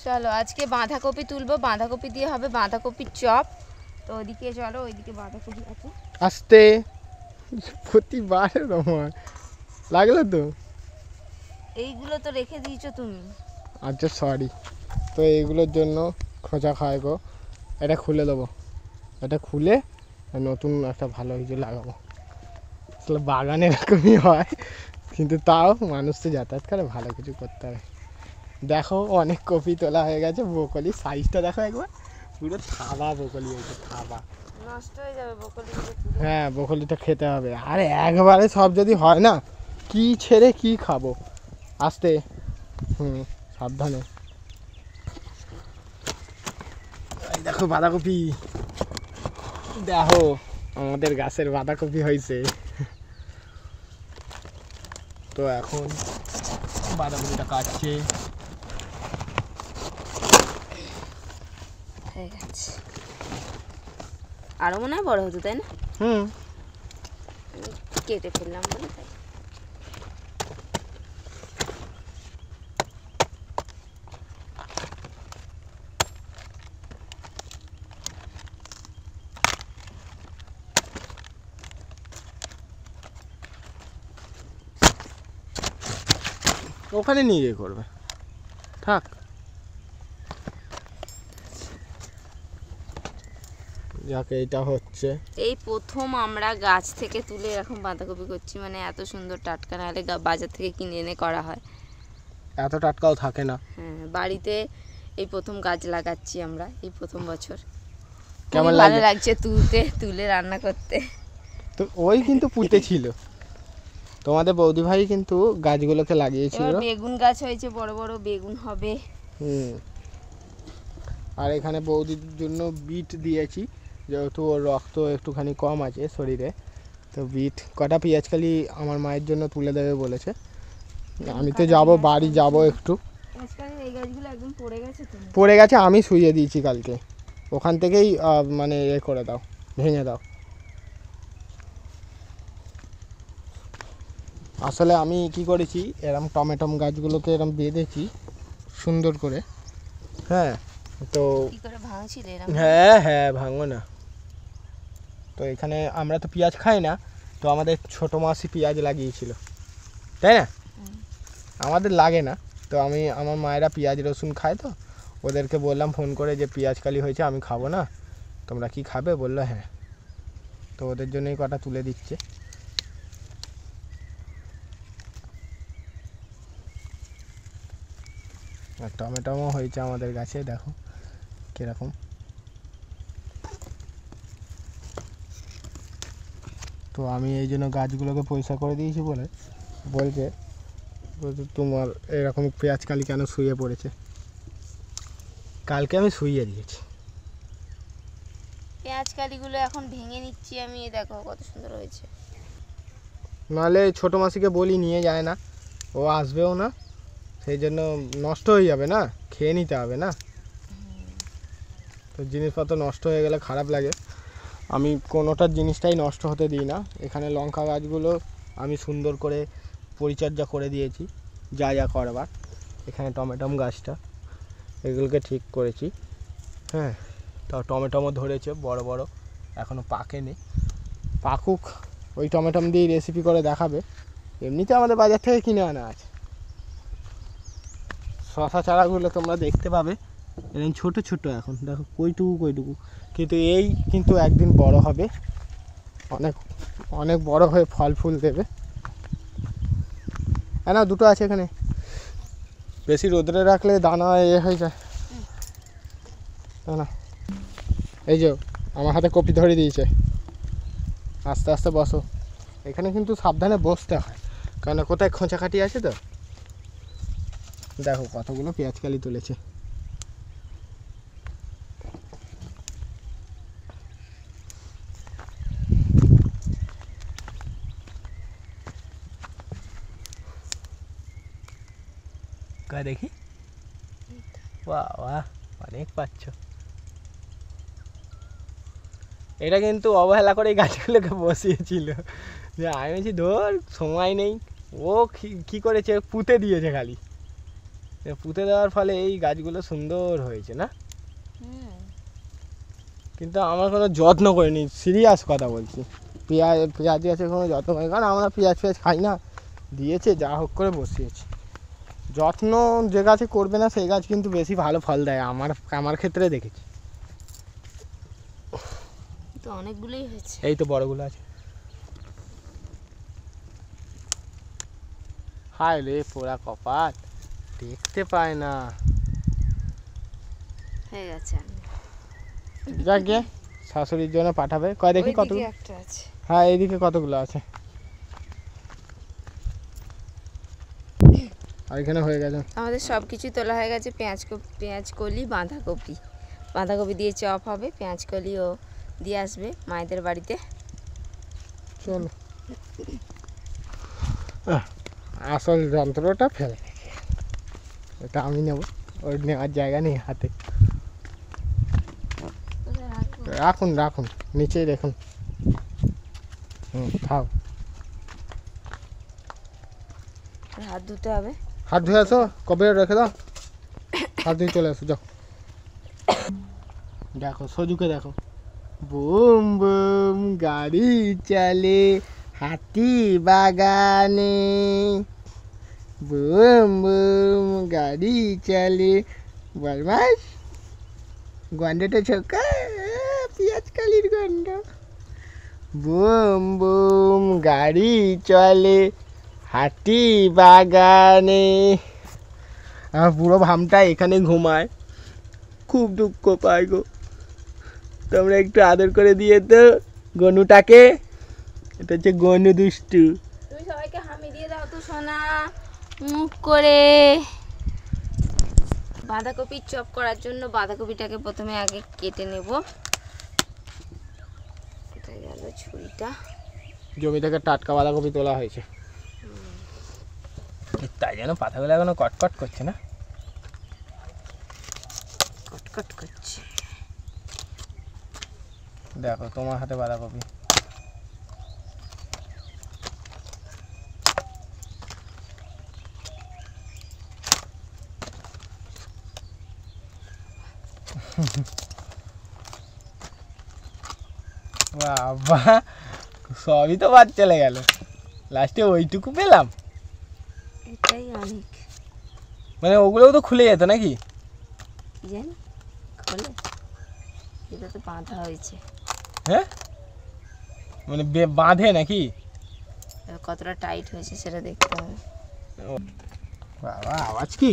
চলো আজকে বাঁধাকপি তুলবো, বাঁধাকপি দিয়ে হবে বাঁধাকপির চপ। তো ওদিকে চলো, ওইদিকে বাঁধাকপি আছে। আস্তে প্রতিবার রহমান লাগলো তো। এইগুলো তো রেখে দিয়েছো তুমি। আচ্ছা সরি। তো এইগুলোর জন্য খোঁচা খায় গো। এটা খুলে দেবো, এটা খুলে নতুন একটা ভালো কিছু লাগাবো। আসলে বাগানে এরকমই হয়, কিন্তু তাও মানুষ তো যাতায়াত করে, ভালো কিছু করতে হবে। দেখো অনেক কপি তোলা হয়ে গেছে, ব্রোকলি সাইজটা দেখো একবার, পুরো থাবা ব্রোকলি হয়েছে, থাবা। নষ্ট হয়ে যাবে ব্রোকলি। হ্যাঁ ব্রোকলিটা খেতে হবে, আরে একবারে সব যদি হয় না, কি ছেড়ে কি খাবো। আস্তে, সাবধানে। এই দেখো বাঁধাকপি, দেখো আমাদের গাছের বাঁধাকপি হয়েছে। তো এখন বাঁধাকপিটা কাটছে। হয়ে গেছে, আরো মনে হয় বড় হতো, তাই না? কেটে ফেললাম বলে তাই। ওখানে নিয়ে গিয়ে করবে, থাক। যাকে এটা হচ্ছে, এই প্রথম আমরা গাছ থেকে তুলে এরকম বাঁধাকপি করছি, মানে এত সুন্দর টাটকা, নাহলে বাজার থেকে কিনে এনে করা হয়। এত টাটকাও থাকে না। হ্যাঁ, বাড়িতে এই প্রথম গাছ লাগাচ্ছি আমরা, এই প্রথম বছর। কেমন ভালো লাগছে তুলে রান্না করতে। তো ওই কিন্তু পুঁতে ছিল, তোমাদের বৌদি ভাই কিন্তু গাছগুলোকে লাগিয়েছিল। বেগুন গাছ হয়েছে, বড় বড় বেগুন হবে। আর এখানে বৌদির জন্য বিট দিয়েছি, যেহেতু ওর রক্ত একটুখানি কম আছে শরীরে। তো বিট কটা পেঁয়াজকালি আমার মায়ের জন্য তুলে দেবে বলেছে। আমি তো যাব, বাড়ি যাব একটু। এই গাছগুলো একদম পড়ে গেছে, আমি শুইয়ে দিয়েছি কালকে। ওখান থেকেই মানে করে দাও, ভেঙে দাও। আসলে আমি কি করেছি, এরম টমেটম গাছগুলোকে এরম বেঁধেছি সুন্দর করে। হ্যাঁ, তো হ্যাঁ হ্যাঁ ভাঙো না। তো এখানে আমরা তো পেঁয়াজ খাই না, তো আমাদের ছোটো মাসি পেঁয়াজ লাগিয়েছিল, তাই না? আমাদের লাগে না। তো আমার মায়েরা পেঁয়াজ রসুন খায়, তো ওদেরকে বললাম ফোন করে যে পেঁয়াজ কালি হয়েছে, আমি খাবো না, তোমরা কি খাবে? বললো হ্যাঁ। তো ওদের জন্যই কটা তুলে দিচ্ছে। আর টমেটোও হয়েছে আমাদের গাছে, দেখো কীরকম। তো আমি এই জন্য গাছগুলোকে পরিষ্কার করে দিয়েছি বলে বলছে তোমার এরকম পেঁয়াজ কালি কেন শুয়ে পড়েছে। কালকে আমি শুইয়ে দিয়েছি। পেঁয়াজ কালিগুলো এখন ভেঙে নিচ্ছি আমি, দেখো কত সুন্দর হয়েছে। নাহলে ছোটো মাসিকে বলি নিয়ে যায় না, ও আসবেও না, সেই জন্য নষ্ট হয়ে যাবে না, খেয়ে নিতে হবে না। তো জিনিসপত্র নষ্ট হয়ে গেলে খারাপ লাগে। আমি কোনোটার জিনিসটাই নষ্ট হতে দিই না। এখানে লঙ্কা গাছগুলো আমি সুন্দর করে পরিচর্যা করে দিয়েছি, যা যা করবার। এখানে টমেটম গাছটা, এগুলোকে ঠিক করেছি। হ্যাঁ, তো টমেটোমও ধরেছে বড় বড়, এখনও পাকেনি। পাকুক, ওই টমেটম দিয়ে রেসিপি করে দেখাবে। এমনিতে আমাদের বাজার থেকে কিনে আনা আছে। শশা চারাগুলো তোমরা দেখতে পাবে, এরকম ছোটো ছোটো, এখন দেখো কইটুকু, কিন্তু এই কিন্তু একদিন বড় হবে, অনেক অনেক বড় হয়ে ফল ফুল দেবে। হ্যাঁ না, দুটো আছে এখানে, বেশি রোদরে রাখলে দানা হয়ে যায় না। এই যে আমার হাতে কপি ধরে দিয়েছে, আস্তে আস্তে বসো। এখানে কিন্তু সাবধানে বসতে হয়, কারণ কোথায় খোঁচাখাটি আছে। তো দেখো কতগুলো পেঁয়াজকালি তুলেছে। দেখি, বাহ বাহ, অনেক পাচ্ছ। এটা কিন্তু অবহেলা করে গাছগুলোকে বসিয়েছিল, যে আমি বলছি ধর সময় নেই, ও কী করেছে, পুঁতে দিয়েছে খালি। পুঁতে দেওয়ার ফলে এই গাছগুলো সুন্দর হয়েছে না? কিন্তু আমার কোনো যত্ন করিনি, সিরিয়াস কথা বলছি। পেঁয়াজ গাছের কোনো যত্ন করিনি, কারণ আমরা পেঁয়াজ খাই না। দিয়েছে যা হোক করে বসিয়েছি। যত্ন যে গাছে করবে না সেই গাছ কিন্তু বেশি ভালো ফল দেয়, আমার ক্ষেত্রে দেখেছি। তো অনেকগুলোই হয়েছে, এই তো বড়গুলো আছে। হায় রে পোড়া কপাল, দেখতে পায় না। হয়ে গেছে। যাক গে, শাশুড়ির জন্য পাঠাবে। কয় দেখি কতগুলো একটা আছে। হ্যাঁ এইদিকে কতগুলো আছে। আর এখানে হয়ে গেছে আমাদের সব কিছু তোলা হয়ে গেছে। পেঁয়াজ কলি, বাঁধাকপি দিয়ে চপ হবে। পেঁয়াজ কলিও দিয়ে আসবে মায়েদের বাড়িতে। চলো, আসল যন্ত্রটা ফেলে, এটা আমি নেব, ওর নেওয়ার জায়গা নেই হাতে। রাখুন রাখুন, নিচেই দেখুন। খাও, হাত ধুতে হবে। হাত ধুয়ে আসো, কবে রেখে দাও, হাত ধুয়ে চলে আসো যাও। দেখো সজুকে দেখো, বুম বুম গাড়ি চলে হাতি বাগানে, বুম বুম গাড়ি চলে। বদমাস গন্ধটা ছোকা, পেঁয়াজ কালির গন্ধ। বুম বুম গাড়ি চলে হাতি বাগানে। আমার পুরো ভামটা এখানে ঘুমায়, খুব দুঃখ পাই গো। তোমরা একটু আদর করে দিয়ে তো গনুটাকে। এটা হচ্ছে গনু দুষ্টু। তুমি সবাইকে হামি দিয়ে দাও তো সোনা, মুখ করে। বাঁধাকপির চপ করার জন্য বাঁধাকপিটাকে প্রথমে আগে কেটে নেব। এটা গেল ছুরিটা। জমি থেকে টাটকা বাঁধাকপি তোলা হয়েছে, তাই যেন পাতাগুলো এখনো কটকট করছে না? কটকট করছে। দেখো তোমার হাতে বাঁধাকপি। বাবা, সবই তো বাদ চলে গেল, লাস্টে ওইটুকু পেলাম। এটাই অনেক। মানে ওগুলোও তো খুলে যেত নাকি? জানি খোলে, এটা তো বাঁধা হয়েছে। হ্যাঁ, মানে বাঁধে নাকি? কতটা টাইট হয়েছে সেটা দেখতে হবে। বাবা, আওয়াজ কি?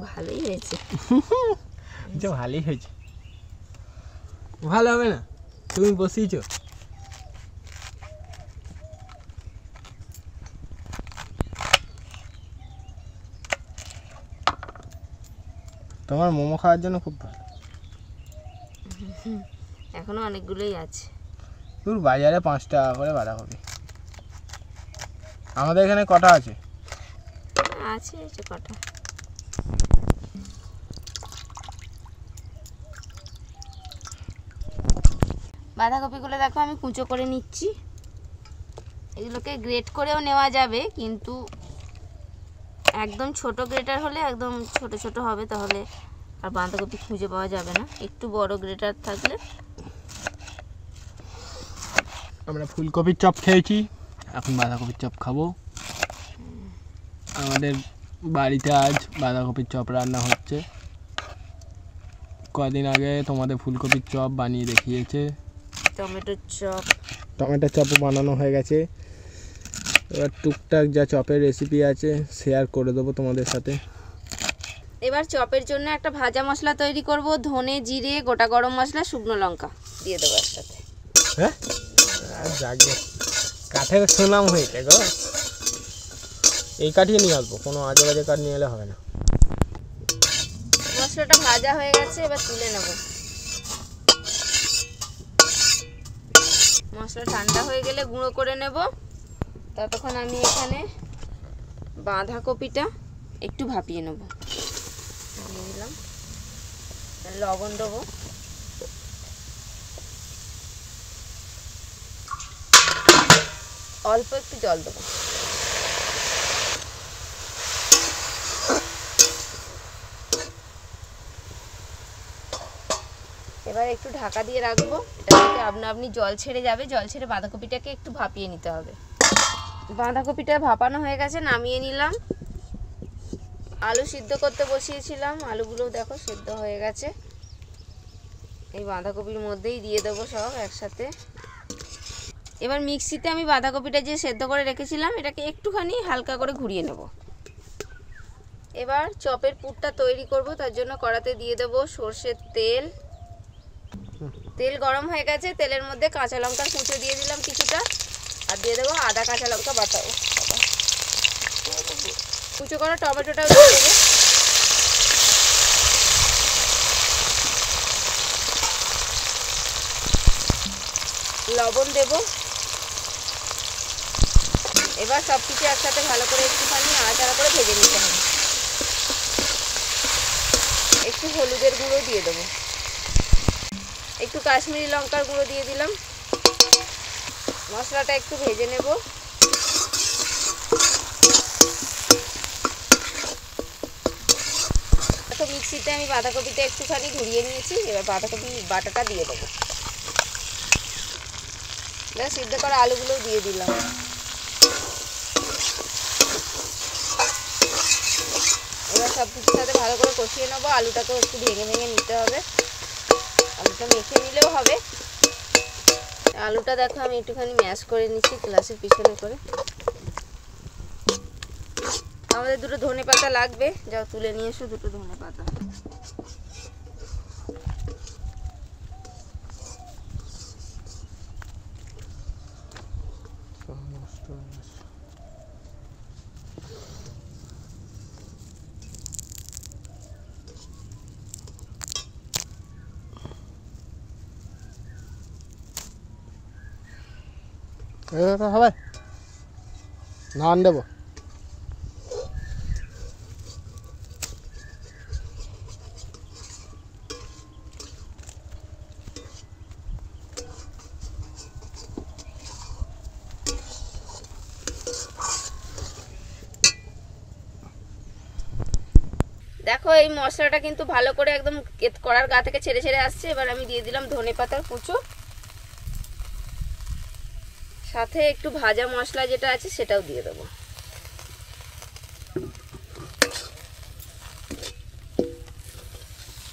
ভালোই হয়েছে। ভালোই হয়েছে। ভালো হবে না? তুমি বসিয়েছো। তোমার মোমো খাওয়ার জন্য খুব ভালো। এখনো অনেকগুলোই আছে। তোর বাজারে 5 টাকা করে বাঁধাকপি, আমাদের এখানে কটা আছে? আছে কটা। বাঁধাকপিগুলো দেখো আমি কুচো করে নিচ্ছি। এগুলোকে গ্রেট করেও নেওয়া যাবে, কিন্তু একদম ছোট গ্রেটার হলে একদম ছোট ছোট হবে, তাহলে আর বাঁধাকপি খুঁজে পাওয়া যাবে না। একটু বড় গ্রেটার থাকলে। আমরা ফুলকপির চপ খেয়েছি, এখন বাঁধাকপির চপ খাবো। আমাদের বাড়িতে আজ বাঁধাকপির চপ রান্না হচ্ছে। কদিন আগে তোমাদের ফুলকপির চপ বানিয়ে দেখিয়েছে। টমেটোর চপও বানানো হয়ে গেছে। এবার টুকটাক যা চপের রেসিপি আছে শেয়ার করে দেবো তোমাদের সাথে। এবার চপের জন্য একটা ভাজা মশলা তৈরি করব। ধনে, জিরে, গোটা গরম মশলা, শুকনো লঙ্কা দিয়ে দেবো একসাথে। হ্যাঁ, যাকে কাঠের সুনাম হয়েছে গো। এই কাঠিয়ে নিয়ে আসবো, কোনো আজে বাজে কাঠ নিয়ে এলে হবে না। মশলাটা ভাজা হয়ে গেছে, এবার তুলে নেব। মশলা ঠান্ডা হয়ে গেলে গুঁড়ো করে নেব। ততক্ষণ আমি এখানে বাঁধাকপিটা একটু ভাপিয়ে নেব। নিয়ে নিলাম, লবণ দেবো, অল্প একটু জল দেবো। এবার একটু ঢাকা দিয়ে রাখবো, এটা থেকে আপনি জল ছেড়ে যাবে, জল ছেড়ে বাঁধাকপিটাকে একটু ভাপিয়ে নিতে হবে। বাঁধাকপিটা ভাপানো হয়ে গেছে, নামিয়ে নিলাম। আলু সিদ্ধ করতে বসিয়েছিলাম, আলুগুলো দেখো সিদ্ধ হয়ে গেছে। এই বাঁধাকপির মধ্যেই দিয়ে দেবো সব একসাথে। এবার মিক্সিতে আমি বাঁধাকপিটা যে সেদ্ধ করে রেখেছিলাম এটাকে একটুখানি হালকা করে ঘুরিয়ে নেব। এবার চপের পুরটা তৈরি করব, তার জন্য কড়াতে দিয়ে দেবো সর্ষের তেল। তেল গরম হয়ে গেছে, তেলের মধ্যে কাঁচা লঙ্কার কুচো দিয়ে দিলাম কিছুটা, আর দিয়ে দেবো আদা কাঁচা লঙ্কা বাটা, কুচো করা টমেটোটাও দিয়ে দেবো। লবণ দেব। এবার সব কিছু একসাথে ভালো করে একটুখানি নাড়াচাড়া করে ভেজে নিতে হবে। একটু হলুদের গুঁড়ো দিয়ে দেবো, একটু কাশ্মীরি লঙ্কার গুঁড়ো দিয়ে দিলাম। মশলাটা একটু ভেজে নেব। তো মিক্সিতে আমি বাঁধাকপিটা একটুখানি ঘুরিয়ে নিয়েছি, এবার বাঁধাকপি বাটাটা দিয়ে দেবো। সিদ্ধ করা আলুগুলো দিয়ে দিলাম। এবার সব কিছুর সাথে ভালো করে কষিয়ে নেবো। আলুটাকেও একটু ভেঙে ভেঙে নিতে হবে, আলুটা মেখে নিলেও হবে। আলুটা দেখো আমি একটুখানি ম্যাশ করে নিচ্ছি গ্লাসের পিছনে করে। আমাদের দুটো ধনে পাতা লাগবে, যাও তুলে নিয়ে এসো দুটো ধনে পাতা। হবে নান দেবো। দেখো এই মশলাটা কিন্তু ভালো করে একদম কড়ার গা থেকে ছেড়ে ছেড়ে আসছে। এবার আমি দিয়ে দিলাম ধনে পাতার কুচো, সাথে একটু ভাজা মশলা যেটা আছে সেটাও দিয়ে দেবো।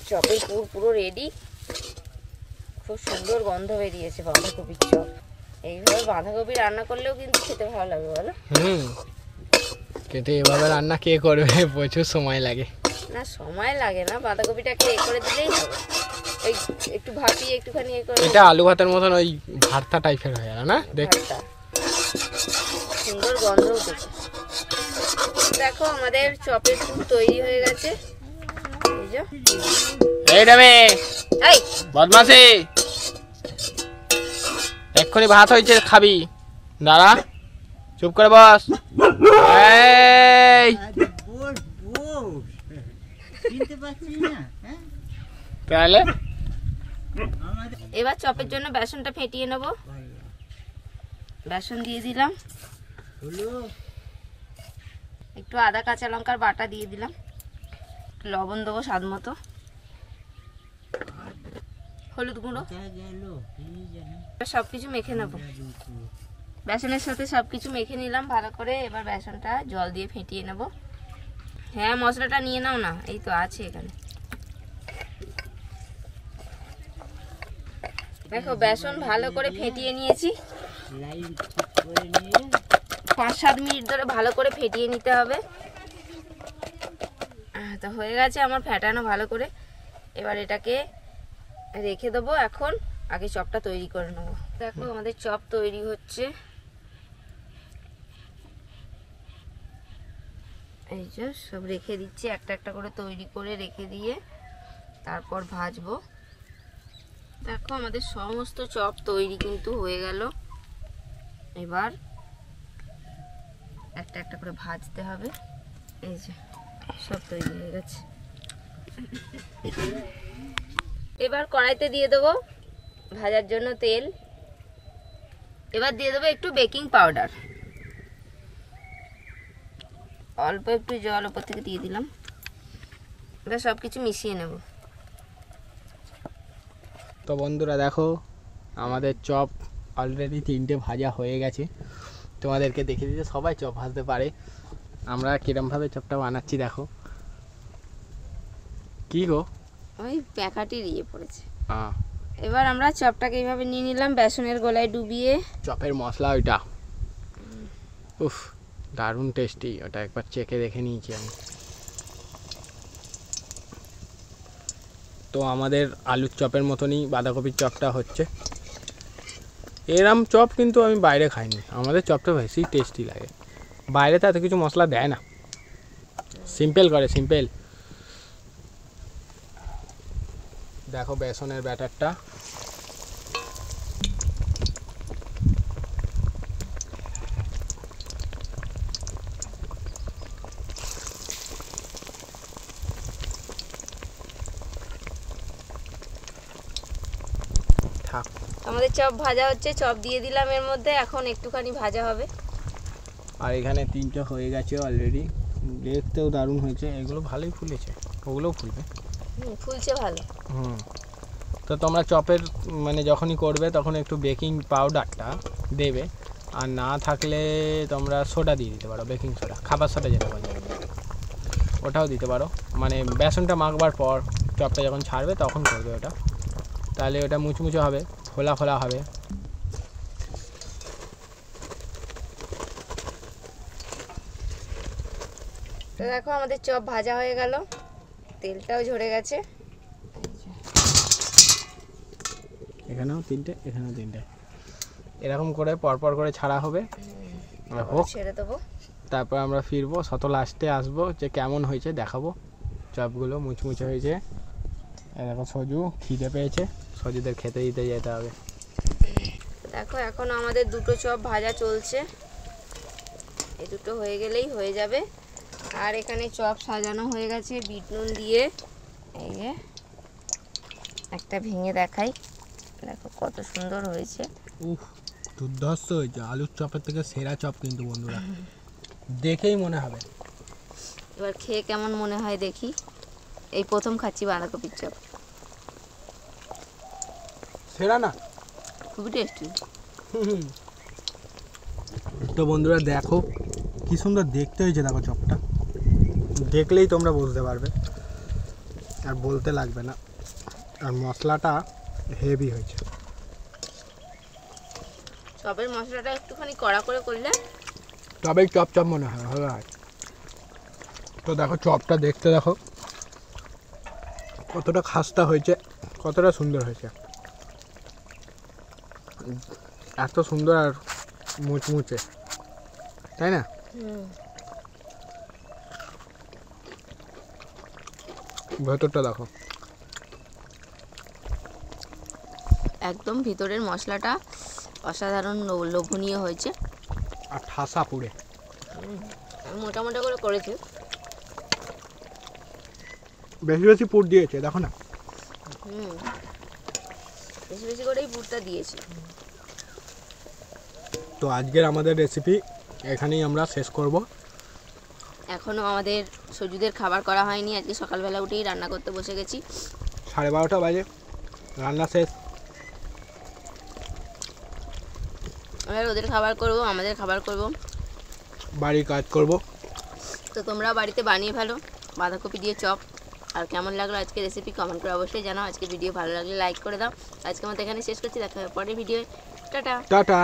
চপের পুর পুরো রেডি, খুব সুন্দর গন্ধ বেরিয়েছে বাঁধাকপির চপ। এইভাবে বাঁধাকপি রান্না করলেও কিন্তু খেতে ভালো লাগবে, বলো? কিন্তু এভাবে রান্না কে করবে, প্রচুর সময় লাগে। না সময় লাগে না, বাঁধাকপিটাকে এ করে দিলেই হবে। এই একটু ভাপিয়ে একটুখানি এ করে, এটা আলু ভাতের মতন ওই ভর্তা টাইপের হয়ে গেল না? দেখ সুন্দর গন্ধ উঠেছে। দেখো আমাদের চপের পুর তৈরি হয়ে গেছে। এই বদমাসি, এক্ষুনি ভাত হয়েছে, খাবি? দাঁড়া, চুপ করে বস। এই তাহলে এবার চপের জন্য বেসনটা ফেটিয়ে নেব। বেসন দিয়ে দিলাম, একটু আদা কাঁচা লঙ্কার বাটা দিয়ে দিলাম, লবণ দেবো স্বাদ মতো, হলুদ গুঁড়ো, সবকিছু মেখে নেব। বেসনের সাথে সবকিছু মেখে নিলাম ভালো করে। এবার বেসনটা জল দিয়ে ফেটিয়ে নেব। হ্যাঁ মশলাটা নিয়ে নাও না, এই তো আছে এখানে। দেখো বেসন ভালো করে ফেটিয়ে নিয়েছি, 5-7 মিনিট ধরে ভালো করে ফেটিয়ে নিতে হবে। তো হয়ে গেছে আমার ফেটানো ভালো করে। এবার এটাকে রেখে দেবো। এখন আগে চপটা তৈরি করে নেবো। দেখো আমাদের চপ তৈরি হচ্ছে। এই যে সব রেখে দিচ্ছি, একটা একটা করে তৈরি করে রেখে দিয়ে তারপর ভাজবো। দেখো আমাদের সমস্ত চপ তৈরি কিন্তু হয়ে গেল। এবার একটা একটা করে ভাজতে হবে। এই যে সব তৈরি হয়ে গেছে। এবার কড়াইতে দিয়ে দেবো ভাজার জন্য তেল। এবার দিয়ে দেবো একটু বেকিং পাউডার, অল্প একটু জল উপর থেকে দিয়ে দিলাম। এবার সব কিছু মিশিয়ে নেব। তো বন্ধুরা দেখো আমাদের চপ অলরেডি 3টে ভাজা হয়ে গেছে। তোমাদেরকে দেখিয়ে দিতে, সবাই চপ ভাজতে পারে, আমরা কিরমভাবে চপটা বানাচ্ছি দেখো। কি গো? ওই প্যাকাটি ইয়ে পড়েছে। হ্যাঁ, এবার আমরা চপটাকে এইভাবে নিয়ে নিলাম বেসনের গোলায় ডুবিয়ে। চপের মশলা ওইটা, উফ দারুণ টেস্টি। ওটা একবার চেখে দেখে নিয়েছি আমি। তো আমাদের আলুর চপের মতনই বাঁধাকপির চপটা হচ্ছে। এরম চপ কিন্তু আমি বাইরে খাইনি, আমাদের চপটা বেশি টেস্টি লাগে। বাইরে তো এত কিছু মশলা দেয় না, সিম্পল করে, সিম্পল। দেখো বেসনের ব্যাটারটা, থাক। আমাদের চপ ভাজা হচ্ছে, চপ দিয়ে দিলাম এর মধ্যে, এখন একটুখানি ভাজা হবে। আর এখানে 3টে হয়ে গেছে অলরেডি, দেখতেও দারুণ হয়েছে। এগুলো ভালোই ফুলেছে, ওগুলোও ফুলবে। ফুলছে ভালো। তো তোমরা চপের মানে যখনই করবে তখন একটু বেকিং পাউডারটা দেবে, আর না থাকলে তোমরা সোডা দিয়ে দিতে পারো, বেকিং সোডা, খাবার সোডা যেটা বলে, ওটাও দিতে পারো। মানে বেসনটা মাখবার পর চপটা যখন ছাড়বে তখন করবে ওটা, তাহলে ওটা মুচমুচে হবে, ফোলা ফোলা হবে। তো দেখো আমাদের চপ ভাজা হয়ে গেল, তেলটাও ঝরে গেছে। এখানেও 3টে, এখানেও 3টে, এরকম করে পরপর করে ছাড়া হবে। হোক, ছেড়ে দেবো, তারপর আমরা ফিরবো, শত লাস্টে আসবো যে কেমন হয়েছে দেখাবো। চপগুলো মুচমুচে হয়েছে। দেখো সজু খিদে পেয়েছে, সজুদের খেতে দিতে যেতে হবে। দেখো এখন আমাদের দুটো চপ ভাজা চলছে, এই দুটো হয়ে গেলেই হয়ে যাবে। আর এখানে চপ সাজানো হয়ে গেছে বিট নুন দিয়ে। এই যে একটা ভেঙে দেখাই, দেখো কত সুন্দর হয়েছে। উফ, দুর্ধর্ষ হয়েছে, আলুর চপের থেকে সেরা চপ কিন্তু বন্ধুরা, দেখেই মনে হবে। এবার খেয়ে কেমন মনে হয় দেখি। এই প্রথম খাচ্ছি বাঁধাকপির চপ, সেরা না? খুবই টেস্টি। তো বন্ধুরা দেখো কি সুন্দর দেখতে হয়েছে, দেখো চপটা দেখলেই তোমরা বুঝতে পারবে, আর বলতে লাগবে না। আর মশলাটা হেভি হয়েছে। চপের মশলাটা একটুখানি কড়া করে করলে তবেই চপ চপ মনে হয়, ভালো হয়। তো দেখো চপটা দেখতে, দেখো কতটা খাস্তা হয়েছে, কতটা সুন্দর হয়েছে, এত সুন্দর আর মুচমুচে, তাই না? ভেতরটা দেখো, একদম ভিতরের মশলাটা অসাধারণ লোভনীয় হয়েছে। আর ঠাসা পুড়ে, মোটা মোটা করে করেছি, বেশি বেশি পুর দিয়েছে দেখো না। বেশি বেশি করেই পুরটা দিয়েছি। তো আজকের আমাদের রেসিপি এখানেই আমরা শেষ করব। এখনও আমাদের সজুদের খাবার করা হয়নি, আজকে সকালবেলা উঠেই রান্না করতে বসে গেছি। 12:30 বাজে, রান্না শেষ। এবার ওদের খাবার করব, আমাদের খাবার করব, বাড়ির কাজ করব। তো তোমরা বাড়িতে বানিয়ে ফেলো বাঁধাকপি দিয়ে চপ। আর কেমন লাগলো আজকে রেসিপি কমেন্ট করে অবশ্যই জানাও। আজকে ভিডিও ভালো লাগলে লাইক করে দাও। আজকে আমাদের এখানে শেষ করছি, দেখা হবে পরের ভিডিও। Tata tata.